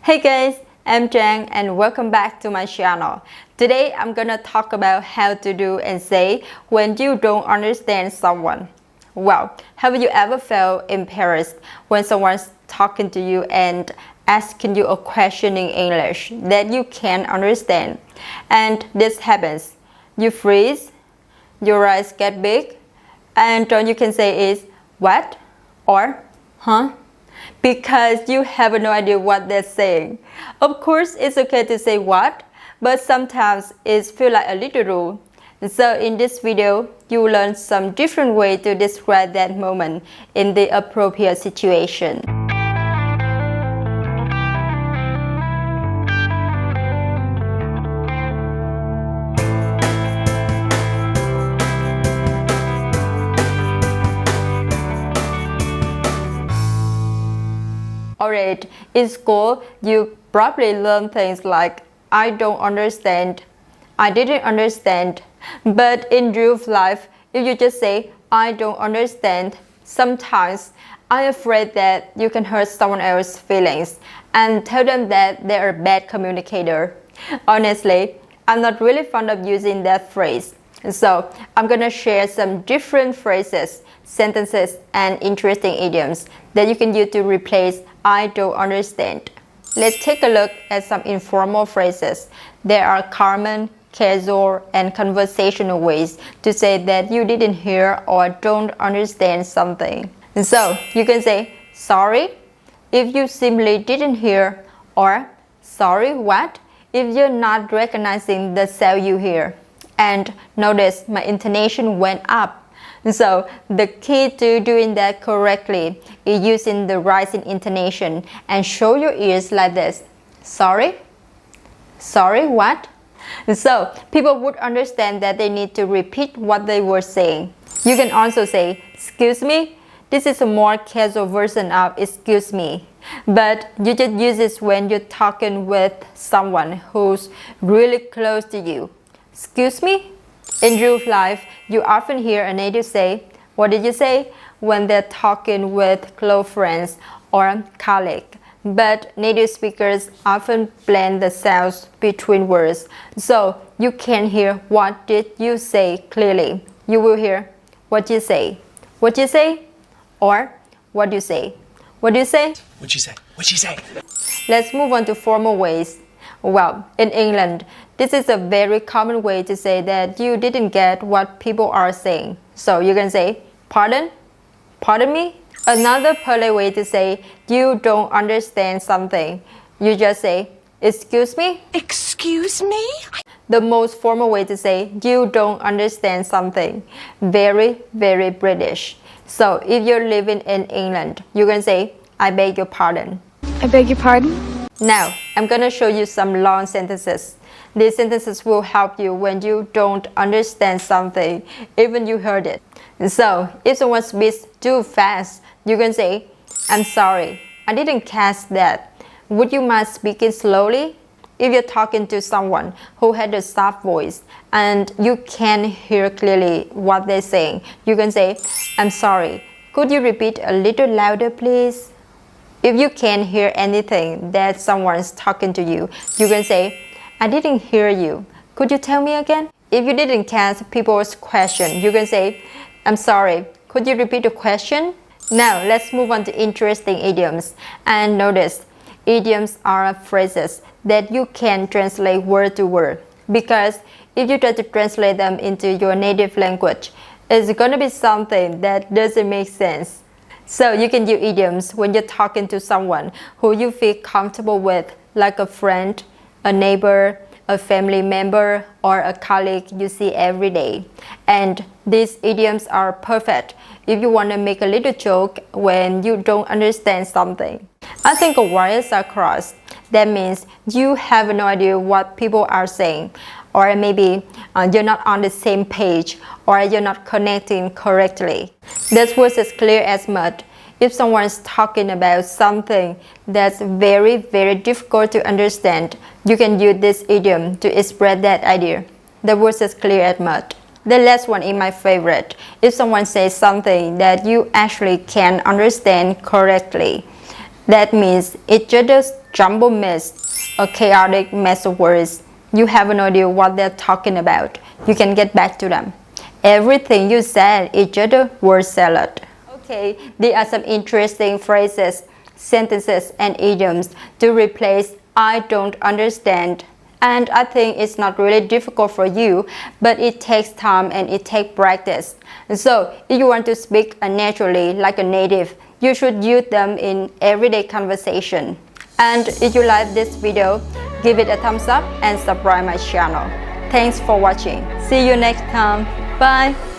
Hey guys, I'm Trang and welcome back to my channel. Today I'm gonna talk about how to do and say when you don't understand someone. Well, have you ever felt embarrassed when someone's talking to you and asking you a question in English that you can't understand? And this happens. You freeze, your eyes get big, and all you can say is, what? Or, huh? Because you have no idea what they're saying. Of course, it's okay to say what, but sometimes it feels like a little rude. So in this video, you will learn some different way to describe that moment in the appropriate situation. Alright, in school, you probably learn things like, I don't understand, I didn't understand. But in real life, if you just say, I don't understand, sometimes I'm afraid that you can hurt someone else's feelings and tell them that they're a bad communicator. Honestly, I'm not really fond of using that phrase. So I'm gonna share some different phrases, sentences, and interesting idioms that you can use to replace I don't understand. Let's take a look at some informal phrases. There are common, casual, and conversational ways to say that you didn't hear or don't understand something. So you can say sorry if you simply didn't hear, or sorry what if you're not recognizing the sound you hear. And notice my intonation went up. So the key to doing that correctly is using the rising intonation and show your ears like this. Sorry? Sorry, what? So people would understand that they need to repeat what they were saying. You can also say, excuse me. This is a more casual version of excuse me. But you just use this when you're talking with someone who's really close to you. Excuse me? In real life, you often hear a native say, what did you say? When they're talking with close friends or colleagues. But native speakers often blend the sounds between words. So you can hear what did you say clearly. You will hear what you say. What you say? Or what you say? What do you say? What'd you say? What'd you say? Let's move on to formal ways. Well, in England, this is a very common way to say that you didn't get what people are saying. So you can say, pardon? Pardon me? Another polite way to say you don't understand something. You just say, excuse me? Excuse me? The most formal way to say you don't understand something. Very, very British. So if you're living in England, you can say, I beg your pardon. I beg your pardon? Now, I'm gonna show you some long sentences. These sentences will help you when you don't understand something, even you heard it. So, if someone speaks too fast, you can say, I'm sorry, I didn't catch that. Would you mind speaking slowly? If you're talking to someone who had a soft voice and you can't hear clearly what they're saying, you can say, I'm sorry, could you repeat a little louder, please? If you can't hear anything that someone's talking to you, you can say, I didn't hear you. Could you tell me again? If you didn't catch people's question, you can say, I'm sorry, could you repeat the question? Now, let's move on to interesting idioms. And notice, idioms are phrases that you can translate word to word. Because if you try to translate them into your native language, it's gonna be something that doesn't make sense. So you can use idioms when you're talking to someone who you feel comfortable with, like a friend, a neighbor, a family member, or a colleague you see every day. And these idioms are perfect if you want to make a little joke when you don't understand something. I think wires are crossed. That means you have no idea what people are saying. Or maybe you're not on the same page, or you're not connecting correctly. This was as clear as mud. If someone's talking about something that's very, very difficult to understand, you can use this idiom to express that idea. The words is clear as mud. The last one is my favorite. If someone says something that you actually can understand correctly, that means it just jumbled mess, a chaotic mess of words. You have no idea what they're talking about. You can get back to them. Everything you said is just a word salad. Okay, there are some interesting phrases, sentences, and idioms to replace I don't understand. And I think it's not really difficult for you, but it takes time and it takes practice. So if you want to speak naturally like a native, you should use them in everyday conversation. And if you like this video, give it a thumbs up and subscribe my channel. Thanks for watching. See you next time. Bye.